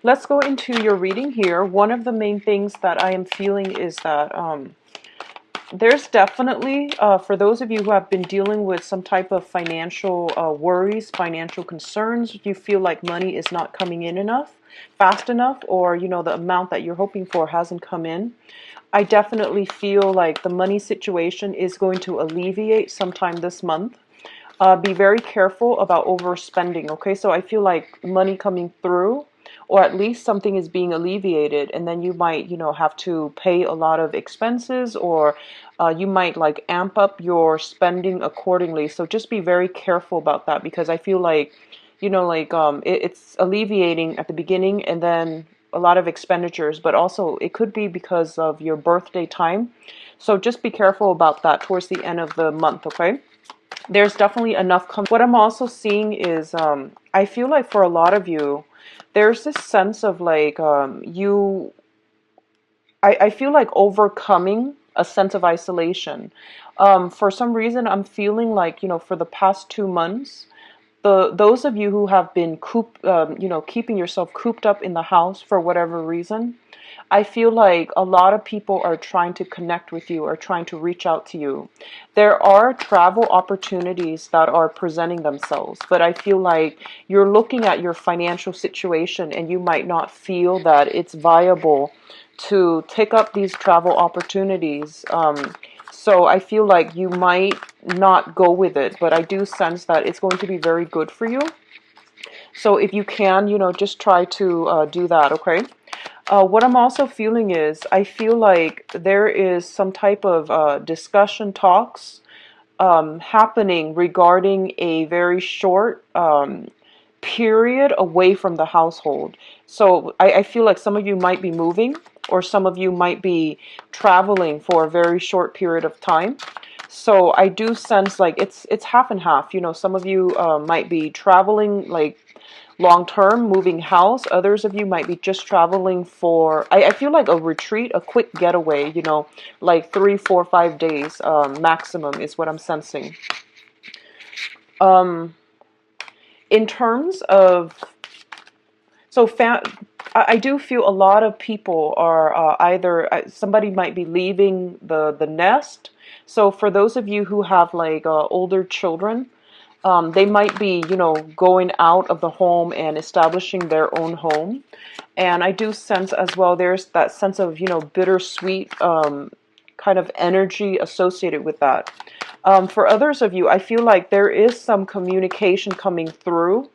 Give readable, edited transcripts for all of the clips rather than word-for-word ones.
Let's go into your reading here. One of the main things that I am feeling is that there's definitely, for those of you who have been dealing with some type of financial worries, financial concerns, you feel like money is not coming in enough, fast enough, or, you know, the amount that you're hoping for hasn't come in. I definitely feel like the money situation is going to alleviate sometime this month. Be very careful about overspending, okay? So I feel like money coming through, or at least something is being alleviated, and then you might, you know, have to pay a lot of expenses, or you might like amp up your spending accordingly. So just be very careful about that, because I feel like, you know, like it's alleviating at the beginning, and then a lot of expenditures, but also it could be because of your birthday time. So just be careful about that towards the end of the month, okay? There's definitely enough. What I'm also seeing is I feel like for a lot of you, there's this sense of like I feel like overcoming a sense of isolation. For some reason, I'm feeling like, you know, for the past 2 months, those of you who have been you know, keeping yourself cooped up in the house for whatever reason, I feel like a lot of people are trying to connect with you or trying to reach out to you. There are travel opportunities that are presenting themselves, but I feel like you're looking at your financial situation and you might not feel that it's viable to take up these travel opportunities. So I feel like you might not go with it, but I do sense that it's going to be very good for you. So if you can, you know, just try to do that, okay? What I'm also feeling is I feel like there is some type of discussion talks happening regarding a very short period away from the household. So I feel like some of you might be moving, or some of you might be traveling for a very short period of time. So I do sense like it's half and half. You know, some of you might be traveling like long term, moving house. Others of you might be just traveling for, I feel like a retreat, a quick getaway, you know, like 3, 4, 5 days maximum is what I'm sensing. Um, in terms of, so I do feel a lot of people are either, somebody might be leaving the nest. So for those of you who have like older children, they might be, you know, going out of the home and establishing their own home. And I do sense as well, there's that sense of, you know, bittersweet kind of energy associated with that. For others of you, I feel like there is some communication coming through,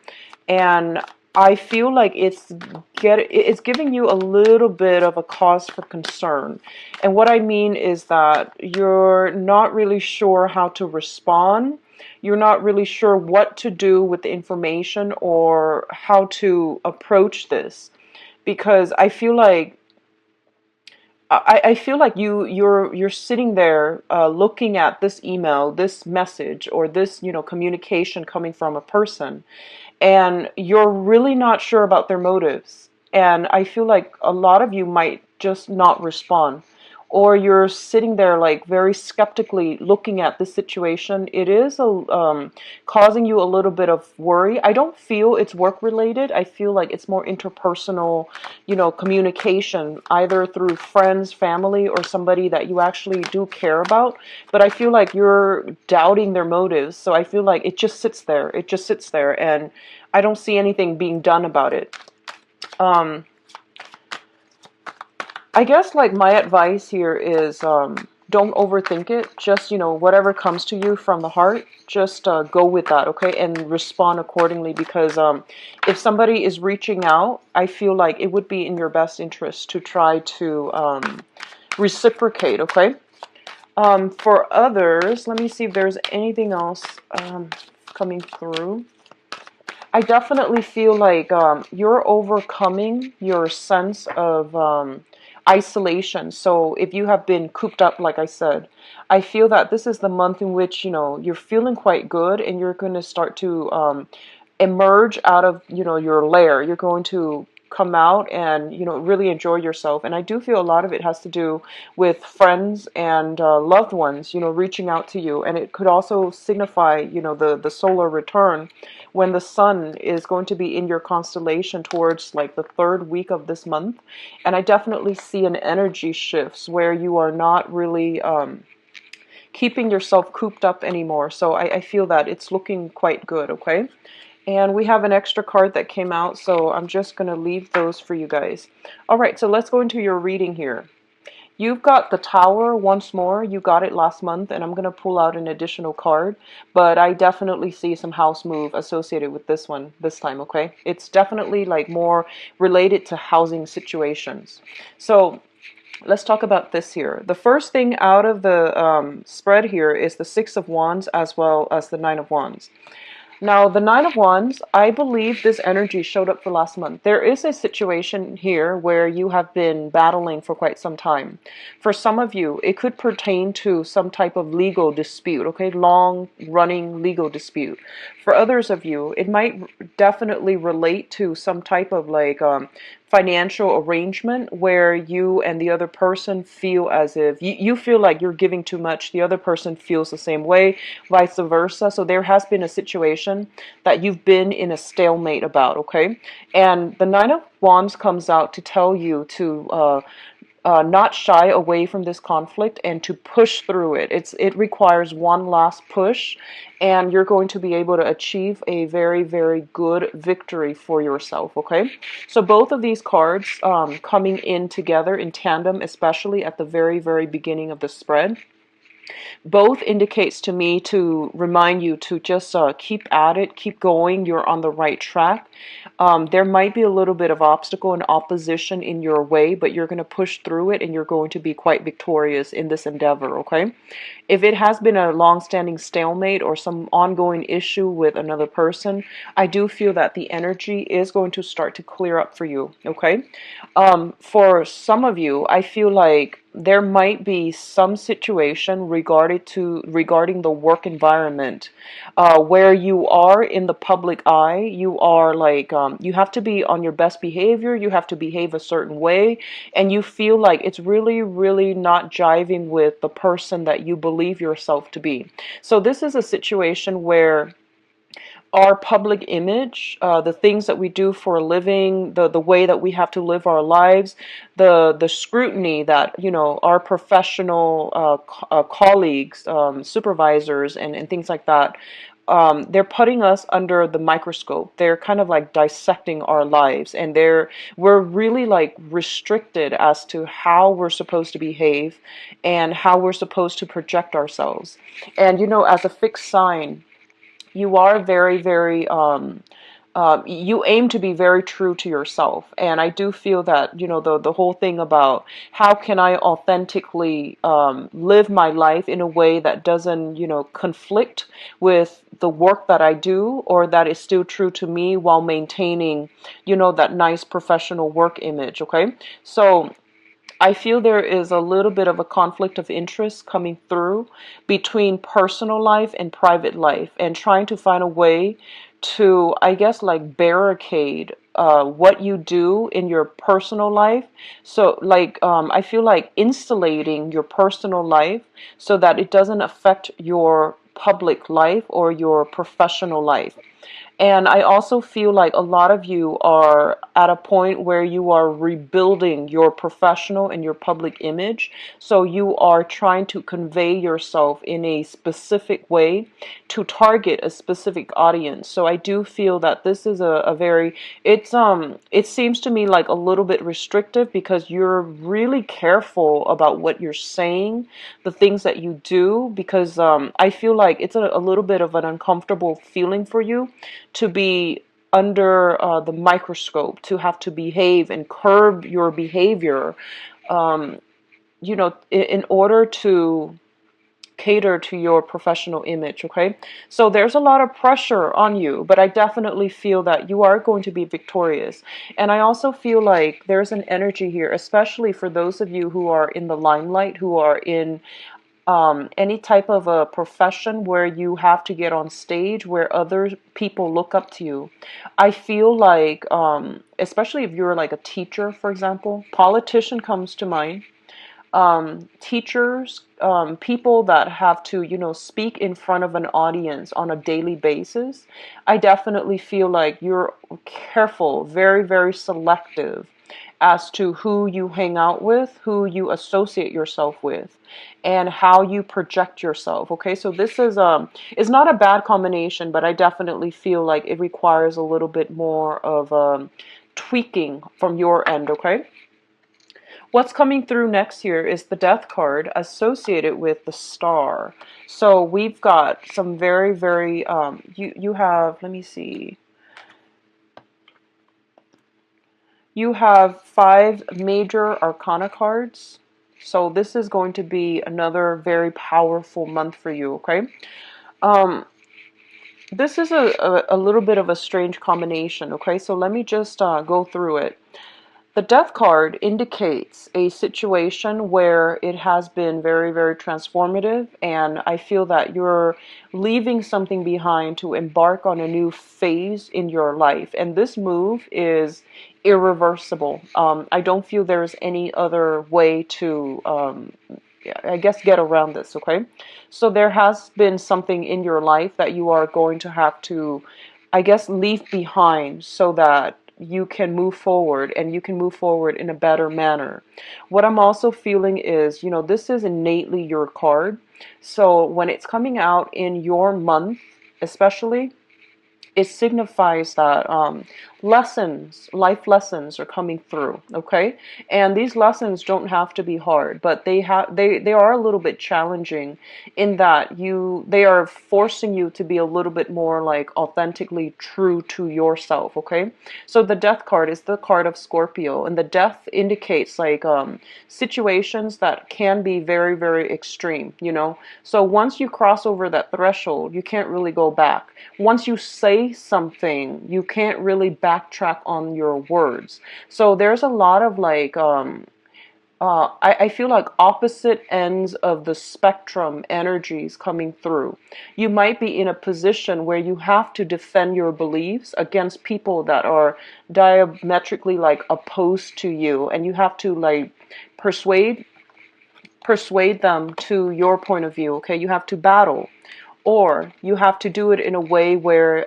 and I feel like it's giving you a little bit of a cause for concern. And what I mean is that you're not really sure how to respond. You're not really sure what to do with the information or how to approach this, because I feel like I feel like you're sitting there looking at this email, this message, or this, you know, communication coming from a person, and you're really not sure about their motives. And I feel like a lot of you might just not respond, or you're sitting there like very skeptically looking at the situation. It is causing you a little bit of worry. I don't feel it's work related. I feel like it's more interpersonal, you know, communication, either through friends, family, or somebody that you actually do care about. But I feel like you're doubting their motives. So I feel like it just sits there. It just sits there, and I don't see anything being done about it. Um, I guess like my advice here is don't overthink it. Just, you know, whatever comes to you from the heart, just go with that, okay? And respond accordingly, because if somebody is reaching out, I feel like it would be in your best interest to try to reciprocate, okay? For others, let me see if there's anything else coming through. I definitely feel like you're overcoming your sense of isolation. So if you have been cooped up, like I said, I feel that this is the month in which, you know, you're feeling quite good, and you're going to start to emerge out of, you know, your lair. You're going to come out and, really enjoy yourself. And I do feel a lot of it has to do with friends and loved ones, reaching out to you. And it could also signify, the solar return when the sun is going to be in your constellation towards like the third week of this month. And I definitely see an energy shifts where you are not really keeping yourself cooped up anymore. So I feel that it's looking quite good, okay? And we have an extra card that came out, so I'm just going to leave those for you guys. All right, so let's go into your reading here. You've got the Tower once more. You got it last month, and I'm going to pull out an additional card. But I definitely see some house move associated with this one this time, okay? It's definitely like more related to housing situations. So let's talk about this here. The first thing out of the spread here is the Six of Wands as well as the Nine of Wands. Now, the Nine of Wands, I believe this energy showed up for last month. There is a situation here where you have been battling for quite some time. For some of you, it could pertain to some type of legal dispute, okay? Long-running legal dispute. For others of you, it might definitely relate to some type of like financial arrangement where you and the other person feel as if you feel like you're giving too much, the other person feels the same way, vice versa. So there has been a situation that you've been in a stalemate about, okay? And the Nine of Wands comes out to tell you to not shy away from this conflict and to push through it. It requires one last push, and you're going to be able to achieve a very, very good victory for yourself, okay? So both of these cards coming in together in tandem, especially at the very, very beginning of the spread, both indicates to me to remind you to just keep at it, keep going, you're on the right track. There might be a little bit of obstacle and opposition in your way, but you're going to push through it and you're going to be quite victorious in this endeavor, okay? If it has been a long-standing stalemate or some ongoing issue with another person, I do feel that the energy is going to start to clear up for you, okay? For some of you, I feel like there might be some situation regarding the work environment where you are in the public eye. You are like you have to be on your best behavior, you have to behave a certain way, and you feel like it's really, really not jiving with the person that you believe yourself to be. So this is a situation where our public image, the things that we do for a living, the way that we have to live our lives, the scrutiny that, our professional colleagues, supervisors, and things like that, they're putting us under the microscope. They're kind of like dissecting our lives, and we're really like restricted as to how we're supposed to behave and how we're supposed to project ourselves. And as a fixed sign, you are very, very, you aim to be very true to yourself. And I do feel that, the whole thing about how can I authentically live my life in a way that doesn't, conflict with the work that I do, or that is still true to me while maintaining, that nice professional work image, okay? So I feel there is a little bit of a conflict of interest coming through between personal life and private life, and trying to find a way to, I guess, like barricade what you do in your personal life. So like I feel like insulating your personal life so that it doesn't affect your public life or your professional life. And I also feel like a lot of you are at a point where you are rebuilding your professional and your public image. So you are trying to convey yourself in a specific way to target a specific audience. So I do feel that this is a very, it seems to me like a little bit restrictive, because you're really careful about what you're saying, the things that you do, because I feel like it's a little bit of an uncomfortable feeling for you to be under the microscope, to have to behave and curb your behavior, in order to cater to your professional image, okay? So there's a lot of pressure on you, but I definitely feel that you are going to be victorious. And I also feel like there's an energy here, especially for those of you who are in the limelight, who are in any type of a profession where you have to get on stage where other people look up to you. I feel like, especially if you're like a teacher, for example, politician comes to mind, teachers, people that have to, speak in front of an audience on a daily basis. I definitely feel like you're careful, very, very selective as to who you hang out with, who you associate yourself with, and how you project yourself. Okay, so this is not a bad combination, but I definitely feel like it requires a little bit more of tweaking from your end. Okay. What's coming through next year is the Death card associated with the Star. So we've got some very, very, you have, let me see, you have 5 major arcana cards. So this is going to be another very powerful month for you, okay? Um, this is a little bit of a strange combination, okay? So let me just go through it. The Death card indicates a situation where it has been very, very transformative, and I feel that you're leaving something behind to embark on a new phase in your life. And this move is irreversible. I don't feel there's any other way to, I guess, get around this, okay? So there has been something in your life that you are going to have to, I guess, leave behind so that you can move forward, and you can move forward in a better manner. What I'm also feeling is, this is innately your card. So when it's coming out in your month, especially, it signifies that life lessons are coming through, okay? And these lessons don't have to be hard, but they are a little bit challenging in that they are forcing you to be a little bit more like authentically true to yourself, okay? So the Death card is the card of Scorpio, and the Death indicates like situations that can be very, very extreme. So once you cross over that threshold, you can't really go back. Once you say something, you can't really backtrack on your words. So there's a lot of like, I feel like opposite ends of the spectrum energies coming through. You might be in a position where you have to defend your beliefs against people that are diametrically like opposed to you, and you have to like persuade them to your point of view. Okay, you have to battle, or you have to do it in a way where,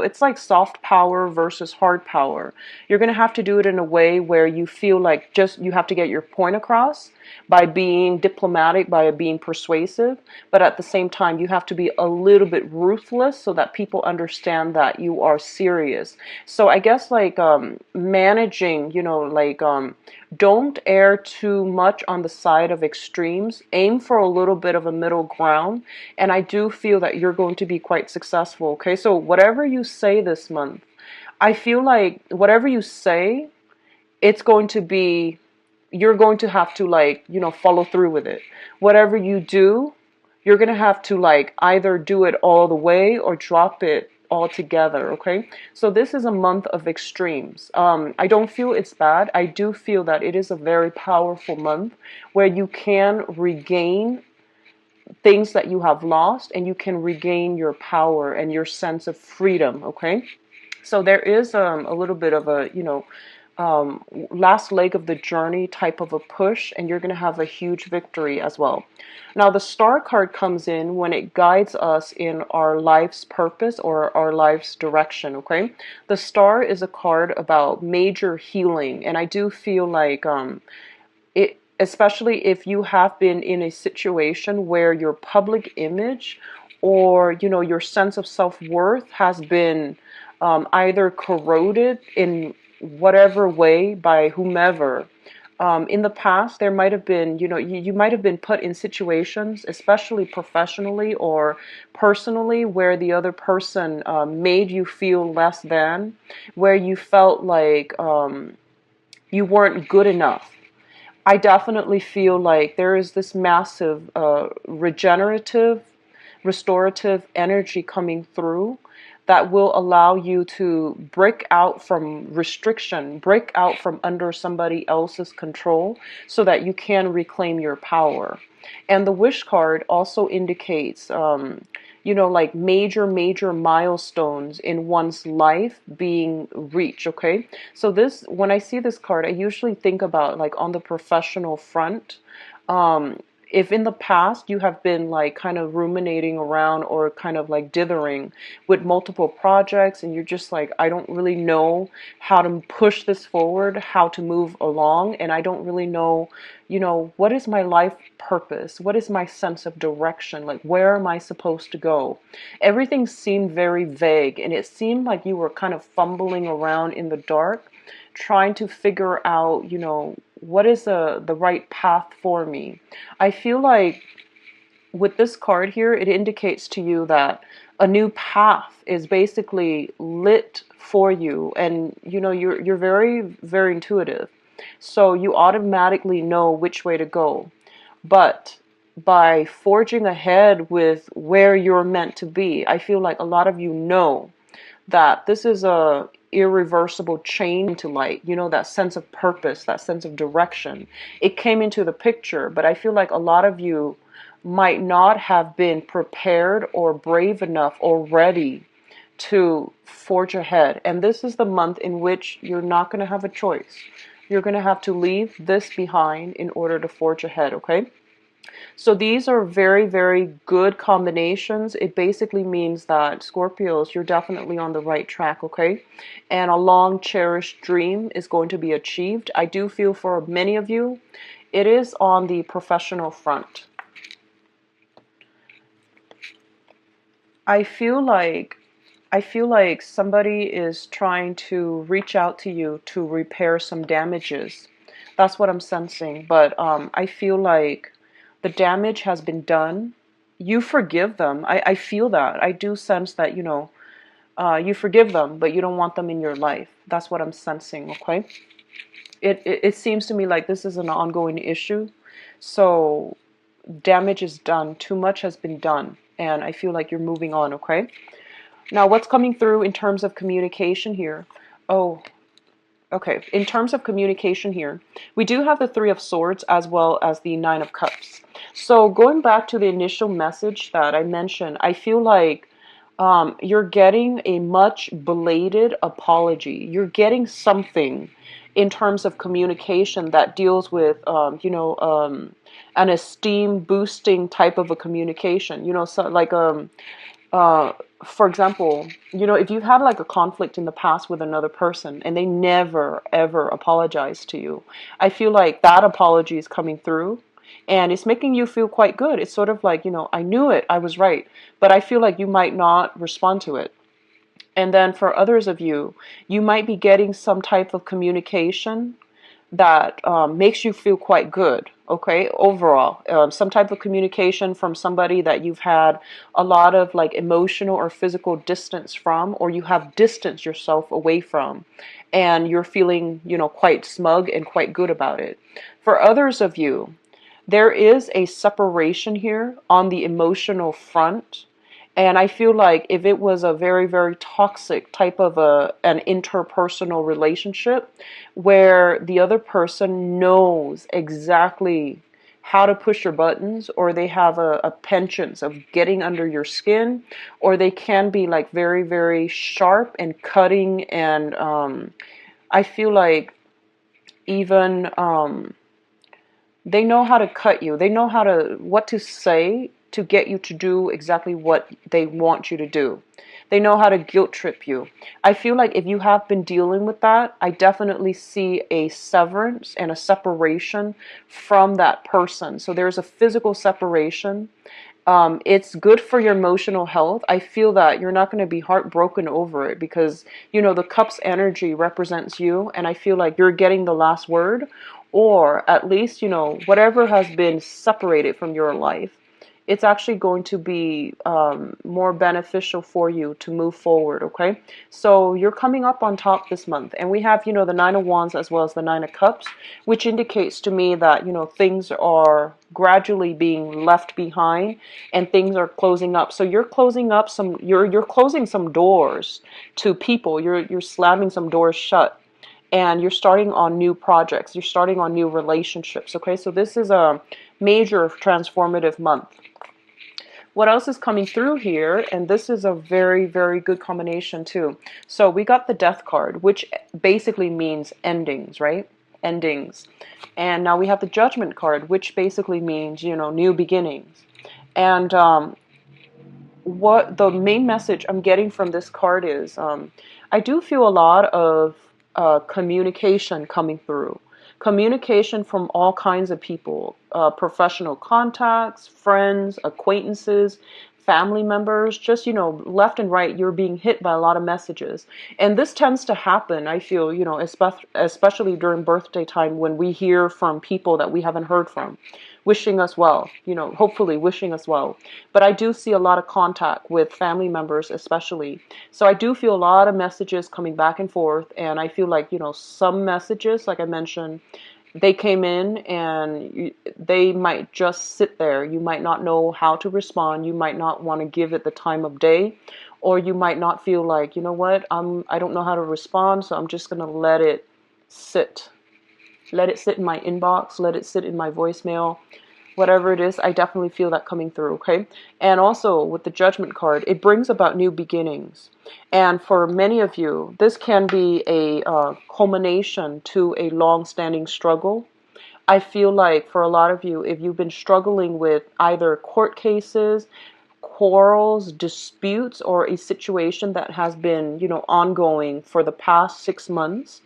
it's like soft power versus hard power. You're going to have to do it in a way where you feel like just you have to get your point across by being diplomatic, by being persuasive, but at the same time, you have to be a little bit ruthless so that people understand that you are serious. So I guess like managing, don't err too much on the side of extremes. Aim for a little bit of a middle ground, and I do feel that you're going to be quite successful. Okay, so whatever you say this month, I feel like whatever you say, it's going to be, you're going to have to like, follow through with it. Whatever you do, you're going to have to like either do it all the way or drop it altogether. Okay, so this is a month of extremes. I don't feel it's bad. I do feel that it is a very powerful month where you can regain things that you have lost, and you can regain your power and your sense of freedom. Okay, so there is a little bit of a, last leg of the journey type of a push, and you're going to have a huge victory as well. Now, the Star card comes in when it guides us in our life's purpose or our life's direction, okay? The Star is a card about major healing, and I do feel like it, especially if you have been in a situation where your public image or, your sense of self-worth has been either corroded in whatever way by whomever. In the past, there might have been, you might have been put in situations, especially professionally or personally, where the other person made you feel less than, where you felt like you weren't good enough. I definitely feel like there is this massive restorative energy coming through that will allow you to break out from restriction, break out from under somebody else's control so that you can reclaim your power. And the wish card also indicates, like major milestones in one's life being reached, okay? So this, when I see this card, I usually think about like on the professional front. Um, if in the past you have been like kind of ruminating around or kind of like dithering with multiple projects and you're just like, I don't really know how to push this forward, how to move along, and I don't really know, what is my life purpose? What is my sense of direction? Like, where am I supposed to go? Everything seemed very vague, and it seemed like you were kind of fumbling around in the dark, trying to figure out, what is the right path for me. I feel like with this card here, it indicates to you that a new path is basically lit for you, and you're very, very intuitive. So you automatically know which way to go. But by forging ahead with where you're meant to be, I feel like a lot of you know that this is a irreversible change to light, that sense of purpose, that sense of direction. It came into the picture, but I feel like a lot of you might not have been prepared or brave enough or ready to forge ahead. And this is the month in which you're not going to have a choice. You're going to have to leave this behind in order to forge ahead, okay? So these are very, very good combinations. It basically means that Scorpios, you're definitely on the right track, okay? And a long cherished dream is going to be achieved. I do feel for many of you, it is on the professional front. I feel like somebody is trying to reach out to you to repair some damages. That's what I'm sensing. But I feel like the damage has been done. You forgive them. I feel that. I do sense that, you forgive them, but you don't want them in your life. That's what I'm sensing, okay? It seems to me like this is an ongoing issue. So damage is done. Too much has been done. And I feel like you're moving on, okay? Now, what's coming through in terms of communication here? Oh, okay. In terms of communication here, we do have the Three of Swords as well as the Nine of Cups. So going back to the initial message that I mentioned, I feel like you're getting a much belated apology. You're getting something in terms of communication that deals with, an esteem boosting type of a communication. So like uh, for example, if you've had like a conflict in the past with another person and they never ever apologize to you, I feel like that apology is coming through and it's making you feel quite good. It's sort of like, I knew it, I was right, but I feel like you might not respond to it. And then for others of you, you might be getting some type of communication that makes you feel quite good, okay, overall. Some type of communication from somebody that you've had a lot of like emotional or physical distance from, or you have distanced yourself away from, and you're feeling, quite smug and quite good about it. For others of you, there is a separation here on the emotional front. And I feel like if it was a very, very toxic type of an interpersonal relationship where the other person knows exactly how to push your buttons, or they have a penchant of getting under your skin, or they can be like very, very sharp and cutting, and I feel like even they know how to cut you. They know what to say to get you to do exactly what they want you to do. They know how to guilt trip you. I feel like if you have been dealing with that, I definitely see a severance and a separation from that person. So there's a physical separation. It's good for your emotional health. I feel that you're not going to be heartbroken over it because, the cup's energy represents you, and I feel like you're getting the last word, or at least, whatever has been separated from your life it's actually going to be more beneficial for you to move forward, okay? So you're coming up on top this month, and we have, the Nine of Wands as well as the Nine of Cups, which indicates to me that, things are gradually being left behind and things are closing up. So you're closing up you're closing some doors to people. You're slamming some doors shut, and you're starting on new projects. You're starting on new relationships, okay? So this is a major transformative month. What else is coming through here? And this is a very, very good combination too. So we got the Death card, which basically means endings, right? Endings. And now we have the Judgment card, which basically means, new beginnings. And what the main message I'm getting from this card is, I do feel a lot of communication coming through. Communication from all kinds of people, professional contacts, friends, acquaintances, family members, just, left and right, you're being hit by a lot of messages. And this tends to happen, I feel, especially during birthday time when we hear from people that we haven't heard from, wishing us well, hopefully wishing us well. But I do see a lot of contact with family members, especially. So I do feel a lot of messages coming back and forth. And I feel like, some messages, like I mentioned, they came in and they might just sit there. You might not know how to respond. You might not want to give it the time of day, or you might not feel like, you know what, I don't know how to respond, so I'm just going to let it sit. Let it sit in my inbox, let it sit in my voicemail, whatever it is. I definitely feel that coming through, okay? And also with the Judgment card, it brings about new beginnings. And for many of you, this can be a culmination to a long-standing struggle. I feel like for a lot of you, if you've been struggling with either court cases, quarrels, disputes, or a situation that has been, ongoing for the past 6 months,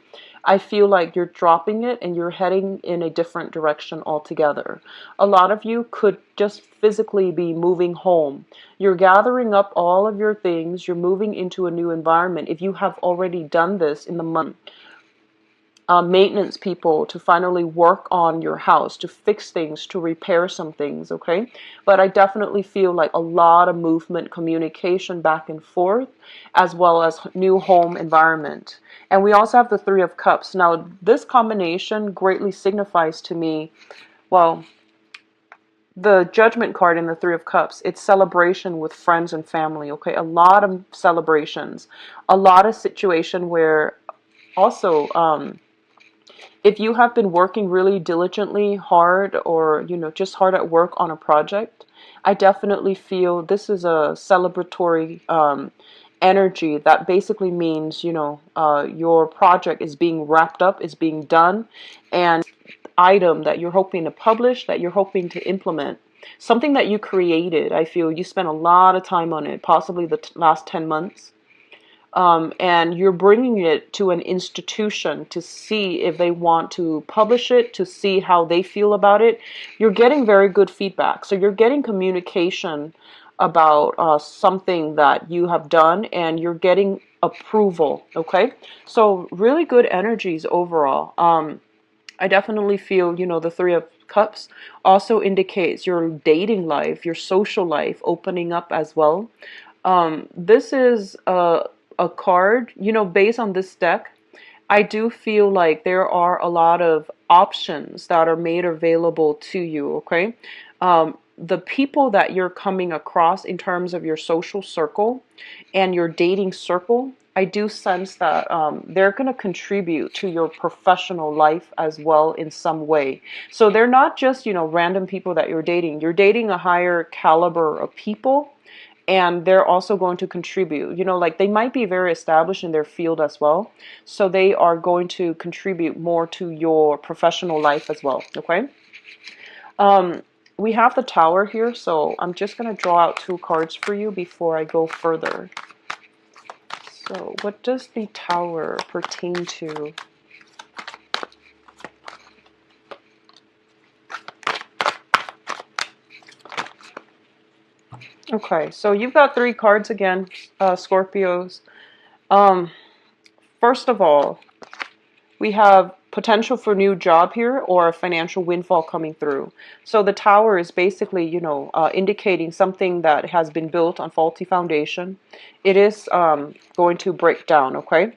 I feel like you're dropping it and you're heading in a different direction altogether. A lot of you could just physically be moving home. You're gathering up all of your things. You're moving into a new environment. If you have already done this in the month, maintenance people to finally work on your house, to fix things, to repair some things, okay? But I definitely feel like a lot of movement, communication back and forth, as well as new home environment. And we also have the Three of Cups. Now, this combination greatly signifies to me, well, the Judgment card in the Three of Cups, it's celebration with friends and family, okay? A lot of celebrations, a lot of situation where also, if you have been working really diligently, hard, or, just hard at work on a project, I definitely feel this is a celebratory energy that basically means, your project is being wrapped up, is being done, and item that you're hoping to publish, that you're hoping to implement, something that you created. I feel you spent a lot of time on it, possibly the last 10 months. And you're bringing it to an institution to see if they want to publish it, to see how they feel about it. You're getting very good feedback. So you're getting communication about something that you have done, and you're getting approval, okay? So really good energies overall. I definitely feel, the Three of Cups also indicates your dating life, your social life opening up as well. This is a card, based on this deck. I do feel like there are a lot of options that are made available to you, okay? The people that you're coming across in terms of your social circle and your dating circle, I do sense that they're going to contribute to your professional life as well in some way. So they're not just, random people that you're dating. You're dating a higher caliber of people, and they're also going to contribute. Like they might be very established in their field as well. So they are going to contribute more to your professional life as well, okay? We have the Tower here, so I'm just going to draw out 2 cards for you before I go further. So what does the Tower pertain to? Okay, so you've got 3 cards again, Scorpios. First of all, we have potential for new job here or a financial windfall coming through. So the Tower is basically, indicating something that has been built on faulty foundation. It is going to break down, okay?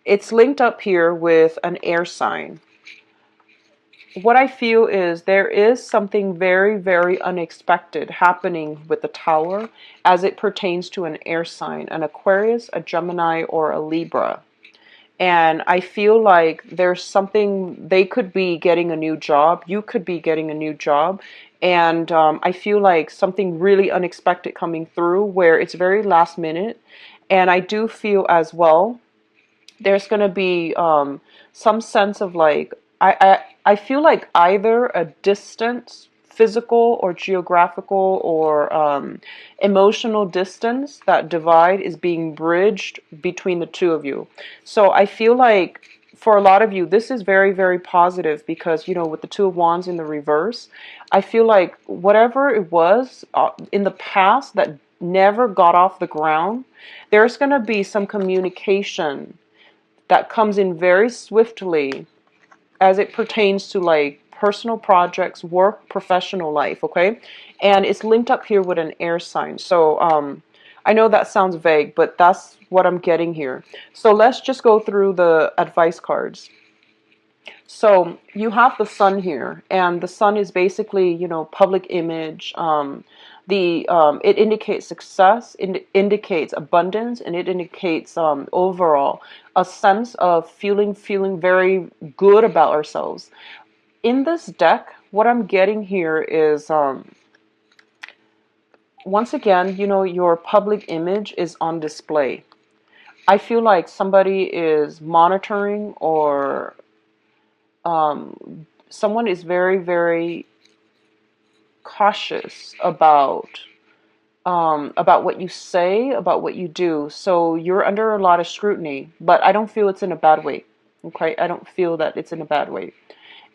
It's linked up here with an air sign. What I feel is there is something very, very unexpected happening with the Tower as it pertains to an air sign, an Aquarius, a Gemini, or a Libra. And I feel like there's something, they could be getting a new job, you could be getting a new job, and I feel like something really unexpected coming through where it's very last minute. And I do feel as well there's going to be some sense of like, I feel like either a distance, physical or geographical or emotional distance, that divide is being bridged between the two of you. So I feel like for a lot of you, this is very, very positive because, with the Two of Wands in the reverse, I feel like whatever it was in the past that never got off the ground, there's going to be some communication that comes in very swiftly as it pertains to like personal projects, work, professional life, okay? And it's linked up here with an air sign. So I know that sounds vague, but that's what I'm getting here. So let's just go through the advice cards. So you have the Sun here, and the Sun is basically, public image. It indicates success, it indicates abundance, and it indicates overall a sense of feeling very good about ourselves. In this deck, what I'm getting here is once again, your public image is on display. I feel like somebody is monitoring or someone is very, very cautious about what you say, about what you do. So you're under a lot of scrutiny, but I don't feel it's in a bad way. Okay, I don't feel that it's in a bad way.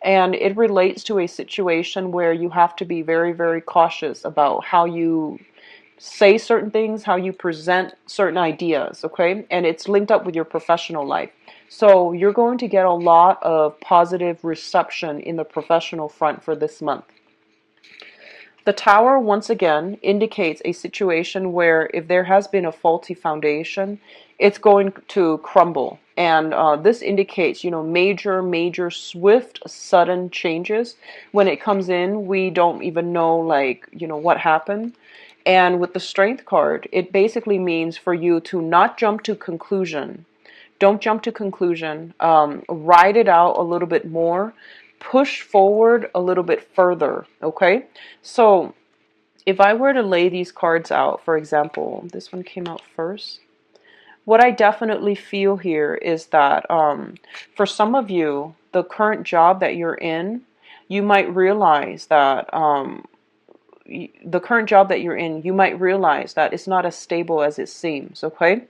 And it relates to a situation where you have to be very, very cautious about how you say certain things, how you present certain ideas, okay? And it's linked up with your professional life. So you're going to get a lot of positive reception in the professional front for this month. The Tower, once again, indicates a situation where if there has been a faulty foundation, it's going to crumble. And this indicates, major, swift, sudden changes. When it comes in, we don't even know, what happened. And with the Strength card, it basically means for you to not jump to conclusion. Don't jump to conclusion. Ride it out a little bit more. Push forward a little bit further, okay? So if I were to lay these cards out, for example, this one came out first. What I definitely feel here is that for some of you, the current job that you're in, you might realize that you might realize that it's not as stable as it seems, okay?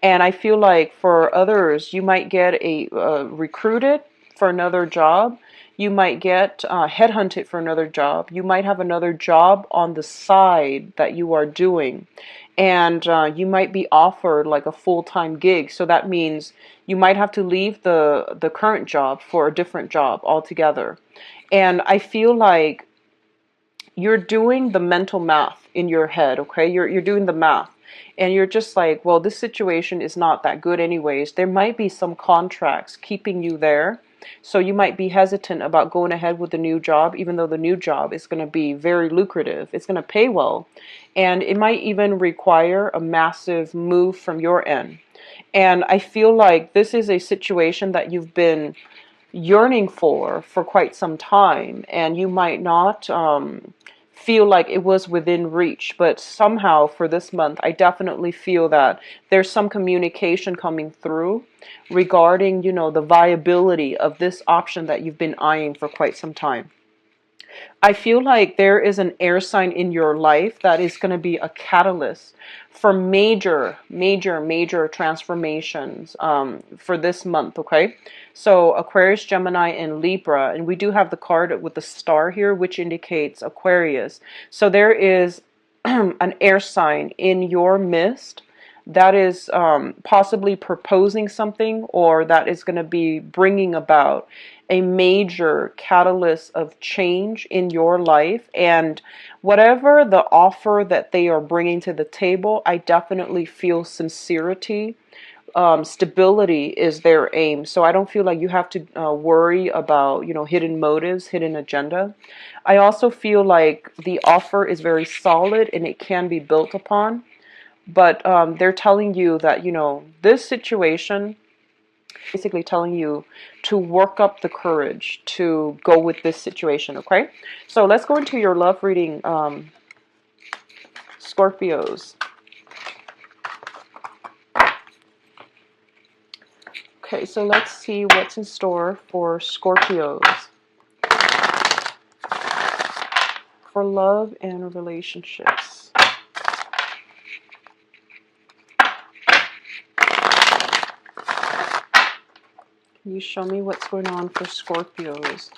And I feel like for others, you might get recruited for another job. You might get headhunted for another job. You might have another job on the side that you are doing. And you might be offered like a full-time gig. So that means you might have to leave the current job for a different job altogether. And I feel like you're doing the mental math in your head, okay? You're doing the math. And you're just like, well, this situation is not that good anyways. There might be some contracts keeping you there. So you might be hesitant about going ahead with the new job, even though the new job is going to be very lucrative. It's going to pay well. And it might even require a massive move from your end. And I feel like this is a situation that you've been yearning for quite some time. And you might not feel like it was within reach, but somehow for this month, I definitely feel that there's some communication coming through regarding, the viability of this option that you've been eyeing for quite some time. I feel like there is an air sign in your life that is going to be a catalyst for major transformations for this month, okay? So Aquarius, Gemini, and Libra, and we do have the card with the star here, which indicates Aquarius. So there is an air sign in your midst that is possibly proposing something, or that is going to be bringing about a major catalyst of change in your life. And whatever the offer that they are bringing to the table, I definitely feel sincerity. Stability is their aim. So I don't feel like you have to worry about, hidden motives, hidden agenda. I also feel like the offer is very solid and it can be built upon. But they're telling you that, this situation, basically telling you to work up the courage to go with this situation, okay? So let's go into your love reading, Scorpios. Okay, so let's see what's in store for Scorpios for love and relationships. Can you show me what's going on for Scorpios?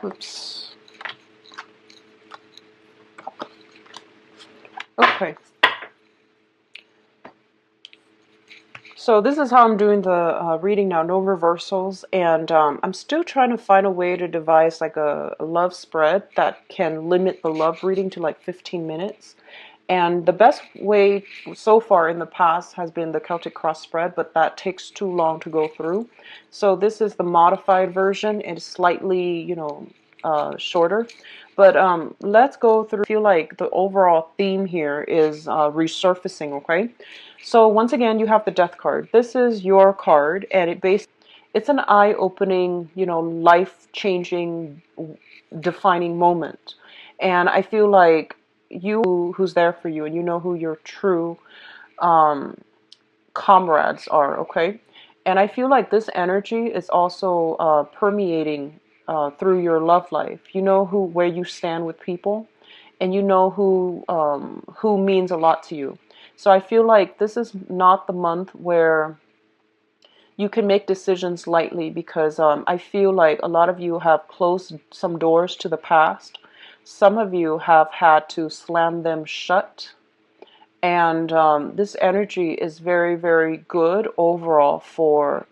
Oops. Okay. So this is how I'm doing the reading now, no reversals, and I'm still trying to find a way to devise like a love spread that can limit the love reading to like 15 minutes. And the best way so far in the past has been the Celtic cross spread, but that takes too long to go through. So this is the modified version. It's slightly, shorter. But let's go through. I feel like the overall theme here is resurfacing, okay? So once again, you have the Death card. This is your card, and it's an eye-opening, life-changing, defining moment. And I feel like who's there for you, and you know who your true comrades are, okay? And I feel like this energy is also permeating through your love life. You know where you stand with people, and you know who means a lot to you. So I feel like this is not the month where you can make decisions lightly, because I feel like a lot of you have closed some doors to the past. Some of you have had to slam them shut. And this energy is very, very good overall for,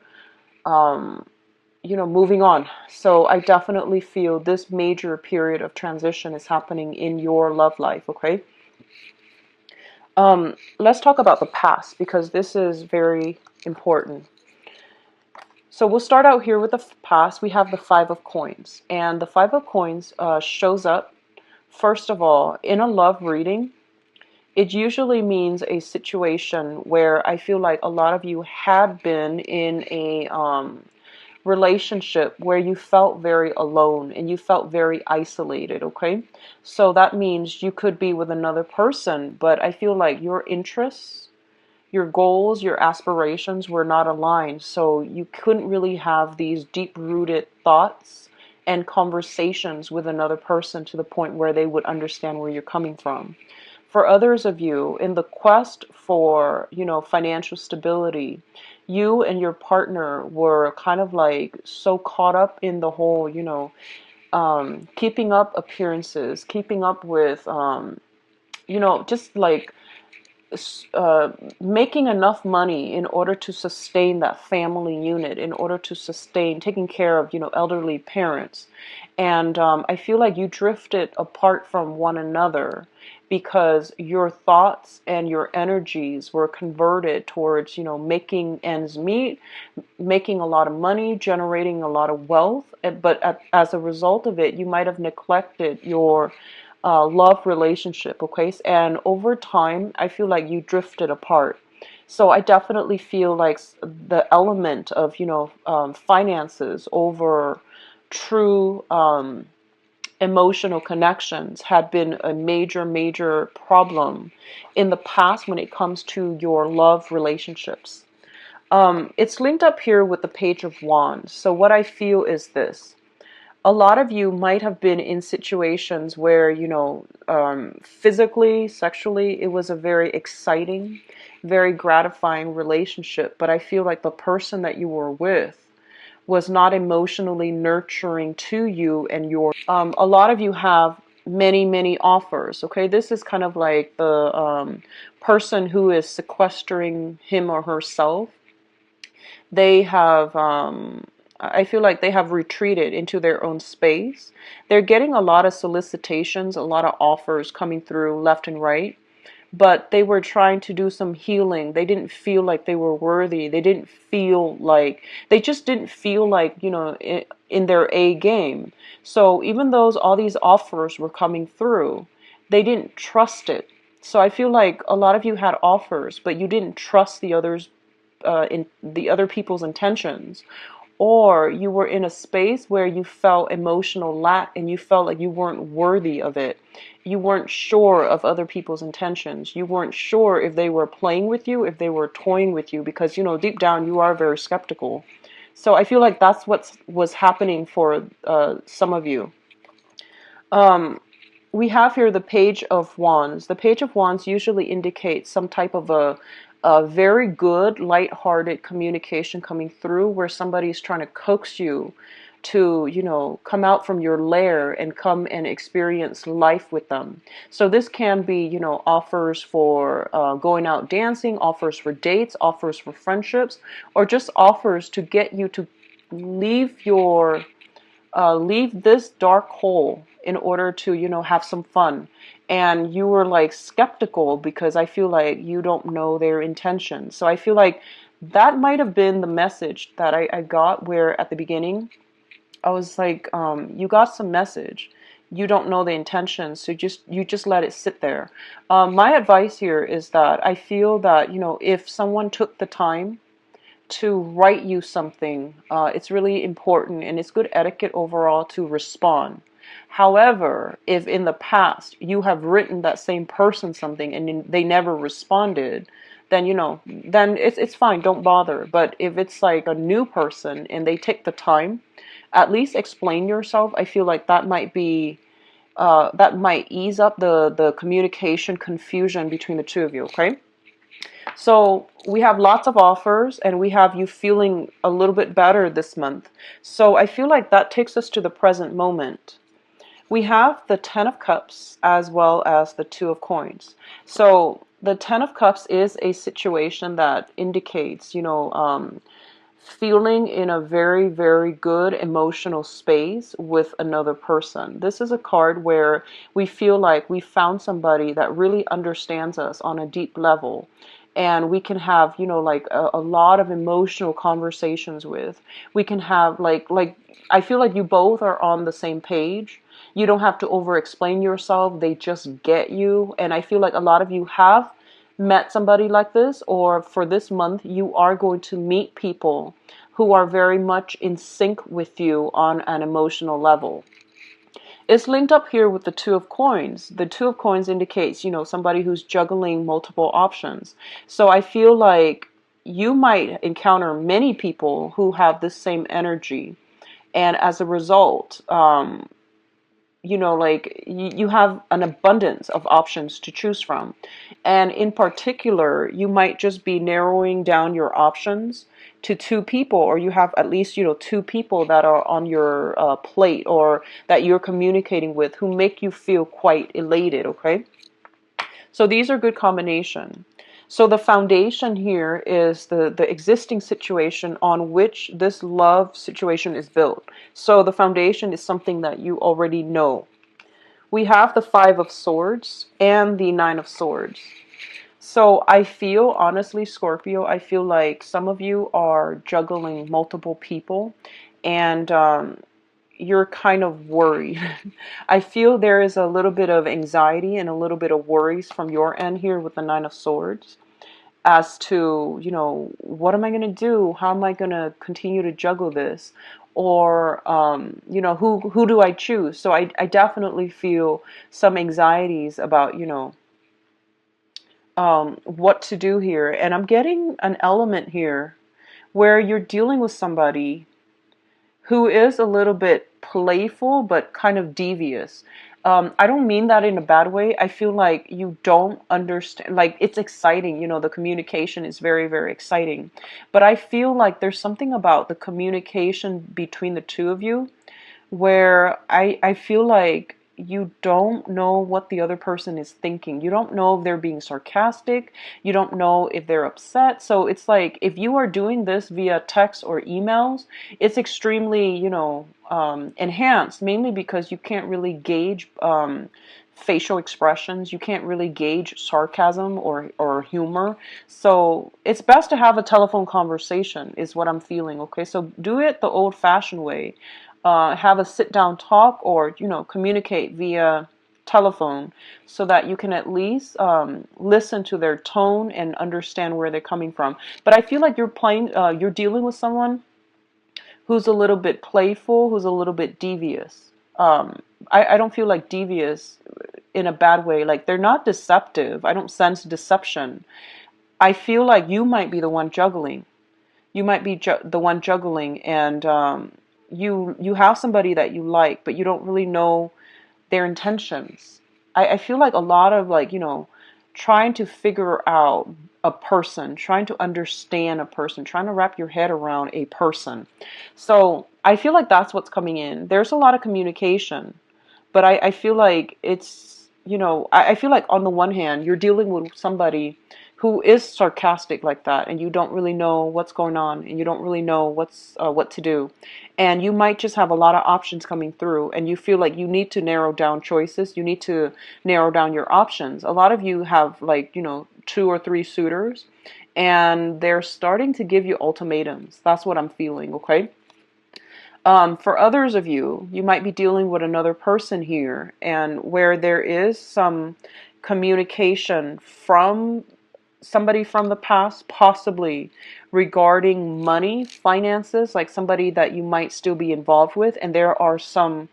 moving on. So I definitely feel this major period of transition is happening in your love life, okay? Let's talk about the past, because this is very important. So we'll start out here with the past. We have the Five of Coins. And the Five of Coins shows up, first of all, in a love reading. It usually means a situation where I feel like a lot of you had been in a relationship where you felt very alone and you felt very isolated, okay? So that means you could be with another person, but I feel like your interests, your goals, your aspirations were not aligned. So you couldn't really have these deep-rooted thoughts and conversations with another person to the point where they would understand where you're coming from. For others of you, in the quest for, financial stability, you and your partner were kind of like so caught up in the whole, keeping up appearances, keeping up with, just like making enough money in order to sustain that family unit, in order to sustain taking care of, elderly parents. And I feel like you drifted apart from one another because your thoughts and your energies were converted towards, making ends meet, making a lot of money, generating a lot of wealth. But as a result of it, you might have neglected your love relationship, okay? And over time, I feel like you drifted apart. So I definitely feel like the element of, finances over true emotional connections had been a major, major problem in the past when it comes to your love relationships. It's linked up here with the Page of Wands. So what I feel is this. A lot of you might have been in situations where, physically, sexually, it was a very exciting, very gratifying relationship. But I feel like the person that you were with was not emotionally nurturing to you and your. A lot of you have many, many offers. Okay, this is kind of like the person who is sequestering him or herself. They have, I feel like they have retreated into their own space. They're getting a lot of solicitations, a lot of offers coming through left and right, but they were trying to do some healing. They didn't feel like they were worthy. They just didn't feel like, in their A game. So even though all these offers were coming through, they didn't trust it. So I feel like a lot of you had offers, but you didn't trust the others, in the other people's intentions, or you were in a space where you felt emotional lack and you felt like you weren't worthy of it. You weren't sure of other people's intentions. You weren't sure if they were playing with you, if they were toying with you, because deep down you are very skeptical. So I feel like that's what was happening for some of you. We have here the Page of Wands. The Page of Wands usually indicates some type of a very good, light-hearted communication coming through, where somebody's trying to coax you to, come out from your lair and come and experience life with them. So this can be, offers for going out dancing, offers for dates, offers for friendships, or just offers to get you to leave leave this dark hole in order to, have some fun. And you were like skeptical because I feel like you don't know their intentions. So I feel like that might have been the message that I got, where at the beginning I was like, you got some message. You don't know the intentions, so you just let it sit there. My advice here is that I feel that, if someone took the time to write you something, it's really important and it's good etiquette overall to respond. However, if in the past you have written that same person something and they never responded, then then it's fine, don't bother. But if it's like a new person and they take the time, at least explain yourself. I feel like that might be that might ease up the communication confusion between the two of you, okay? So we have lots of offers and we have you feeling a little bit better this month. So I feel like that takes us to the present moment. We have the Ten of Cups as well as the Two of Coins. So the Ten of Cups is a situation that indicates, feeling in a very, very good emotional space with another person. This is a card where we feel like we found somebody that really understands us on a deep level. And we can have, like a lot of emotional conversations with. We can have I feel like you both are on the same page. You don't have to over explain yourself. They just get you. And I feel like a lot of you have met somebody like this, or for this month, you are going to meet people who are very much in sync with you on an emotional level. It's linked up here with the Two of Coins. The Two of Coins indicates, somebody who's juggling multiple options. So I feel like you might encounter many people who have this same energy. And as a result, you have an abundance of options to choose from. And in particular, you might just be narrowing down your options to two people, or you have at least, two people that are on your plate, or that you're communicating with, who make you feel quite elated, okay? So these are good combination. So the foundation here is the existing situation on which this love situation is built. So the foundation is something that you already know. We have the Five of Swords and the Nine of Swords. So I feel, honestly, Scorpio, I feel like some of you are juggling multiple people, and you're kind of worried. I feel there is a little bit of anxiety and a little bit of worries from your end here with the Nine of Swords, as to, what am I going to do? How am I going to continue to juggle this? or who do I choose? So I definitely feel some anxieties about what to do here. And I'm getting an element here where you're dealing with somebody who is a little bit playful but kind of devious. I don't mean that in a bad way. I feel like you don't understand. Like, it's exciting, the communication is very, very exciting. But I feel like there's something about the communication between the two of you where I feel like you don't know what the other person is thinking. You don't know if they're being sarcastic. You don't know if they're upset. So it's like, if you are doing this via text or emails, it's extremely, enhanced, mainly because you can't really gauge facial expressions. You can't really gauge sarcasm or humor. So it's best to have a telephone conversation, is what I'm feeling. Okay, so do it the old-fashioned way. Have a sit-down talk, or communicate via telephone, so that you can at least listen to their tone and understand where they're coming from. But I feel like you're dealing with someone who's a little bit playful, who's a little bit devious. I don't feel like devious in a bad way. Like, they're not deceptive. I don't sense deception. I feel like you might be the one juggling. You might be the one juggling, and you have somebody that you like, but you don't really know their intentions. I feel like a lot of, like, trying to figure out a person, trying to understand a person, trying to wrap your head around a person. So I feel like that's what's coming in. There's a lot of communication, but I feel like it's, I feel like on the one hand, you're dealing with somebody who is sarcastic like that, and you don't really know what's going on, and you don't really know what to do. And you might just have a lot of options coming through, and you feel like you need to narrow down choices. You need to narrow down your options. A lot of you have, like, 2 or 3 suitors, and they're starting to give you ultimatums. That's what I'm feeling, okay? For others of you, you might be dealing with another person here, and where there is some communication from somebody from the past, possibly regarding money, finances, like somebody that you might still be involved with. And there are some,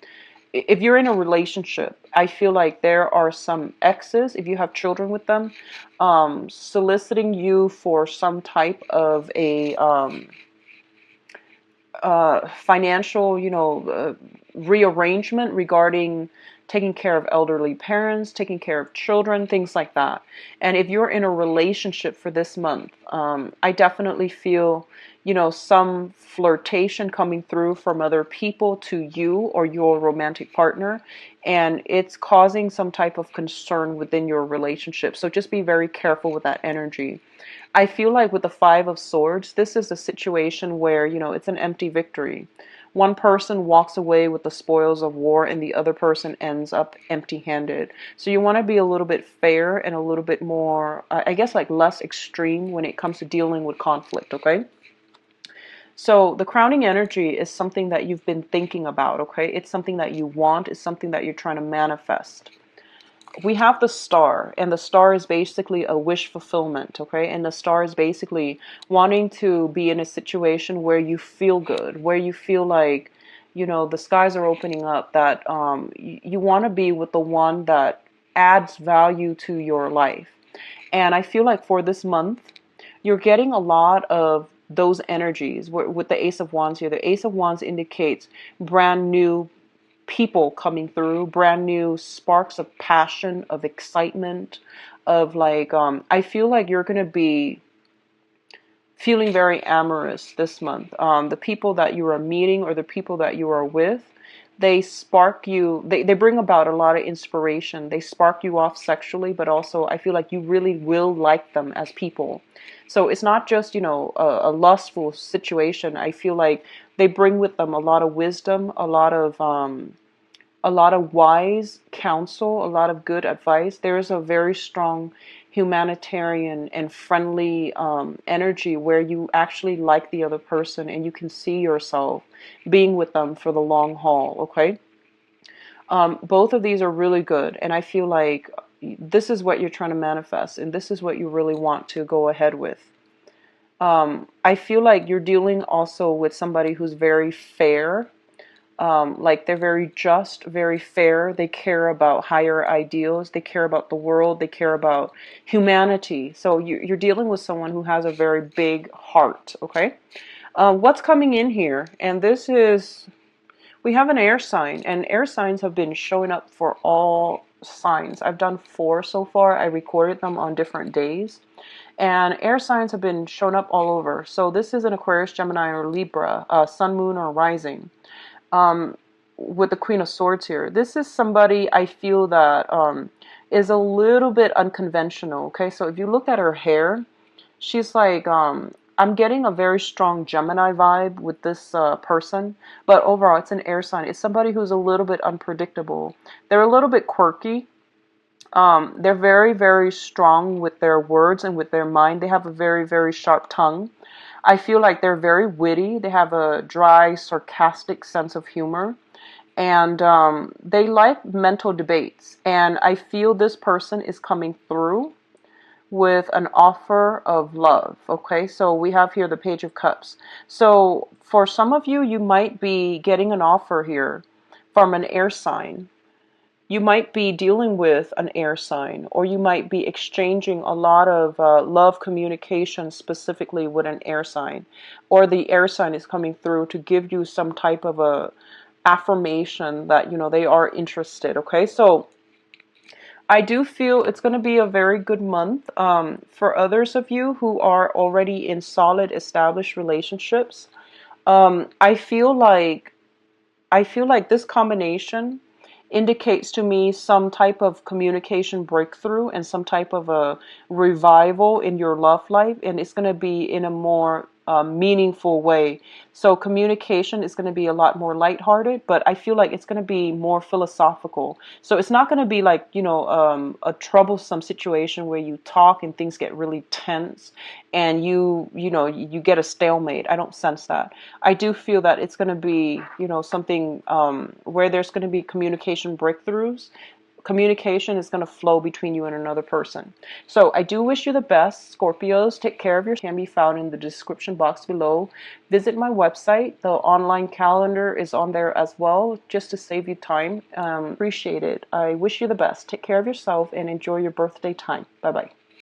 if you're in a relationship, I feel like there are some exes, if you have children with them, soliciting you for some type of a financial, rearrangement regarding taking care of elderly parents, taking care of children, things like that. And if you're in a relationship for this month, I definitely feel, some flirtation coming through from other people to you or your romantic partner, and it's causing some type of concern within your relationship. So just be very careful with that energy. I feel like with the Five of Swords, this is a situation where, it's an empty victory. One person walks away with the spoils of war, and the other person ends up empty-handed. So you want to be a little bit fair and a little bit more, I guess, like less extreme when it comes to dealing with conflict, okay? So the crowning energy is something that you've been thinking about, okay? It's something that you want, it's something that you're trying to manifest. We have the star, and the star is basically a wish fulfillment, okay? And the star is basically wanting to be in a situation where you feel good, where you feel like, the skies are opening up, that you want to be with the one that adds value to your life. And I feel like for this month, you're getting a lot of those energies. With the Ace of Wands here, the Ace of Wands indicates brand new people coming through, brand new sparks of passion, of excitement, of like, I feel like you're going to be feeling very amorous this month. The people that you are meeting or the people that you are with, they spark you, they bring about a lot of inspiration. They spark you off sexually, but also I feel like you really will like them as people. So it's not just, a lustful situation. I feel like they bring with them a lot of wisdom, a lot of wise counsel, a lot of good advice. There is a very strong humanitarian and friendly energy where you actually like the other person and you can see yourself being with them for the long haul, okay? Both of these are really good, and I feel like this is what you're trying to manifest, and this is what you really want to go ahead with. I feel like you're dealing also with somebody who's very fair. Like they're very just, very fair. They care about higher ideals. They care about the world. They care about humanity. So you're dealing with someone who has a very big heart, okay? What's coming in here? And this is, we have an air sign, and air signs have been showing up for all signs. I've done 4 so far. I recorded them on different days. And air signs have been shown up all over. So this is an Aquarius, Gemini, or Libra, Sun, Moon, or Rising. With the Queen of Swords here. This is somebody I feel that is a little bit unconventional. Okay, so if you look at her hair, she's like, I'm getting a very strong Gemini vibe with this person, but overall it's an air sign. It's somebody who's a little bit unpredictable. They're a little bit quirky. They're very, very strong with their words and with their mind. They have a very, very sharp tongue. I feel like they're very witty. They have a dry, sarcastic sense of humor. And they like mental debates. And I feel this person is coming through with an offer of love. Okay, so we have here the Page of Cups. So for some of you, you might be getting an offer here from an air sign. You might be dealing with an air sign, or you might be exchanging a lot of love communication specifically with an air sign, or the air sign is coming through to give you some type of a affirmation that, you know, they are interested. Okay, so I do feel it's going to be a very good month. For others of you who are already in solid established relationships, I feel like this combination indicates to me some type of communication breakthrough and some type of a revival in your love life, and it's going to be in a more meaningful way. So communication is going to be a lot more lighthearted, but I feel like it's going to be more philosophical. So it's not going to be like, you know, a troublesome situation where you talk and things get really tense and you know, you get a stalemate. I don't sense that. I do feel that it's going to be, you know, something where there's going to be communication breakthroughs. Communication is going to flow between you and another person. So I do wish you the best, Scorpios. Take care of your can be found in the description box below. Visit my website. The online calendar is on there as well, just to save you time. Appreciate it. I wish you the best. Take care of yourself and enjoy your birthday time. Bye bye.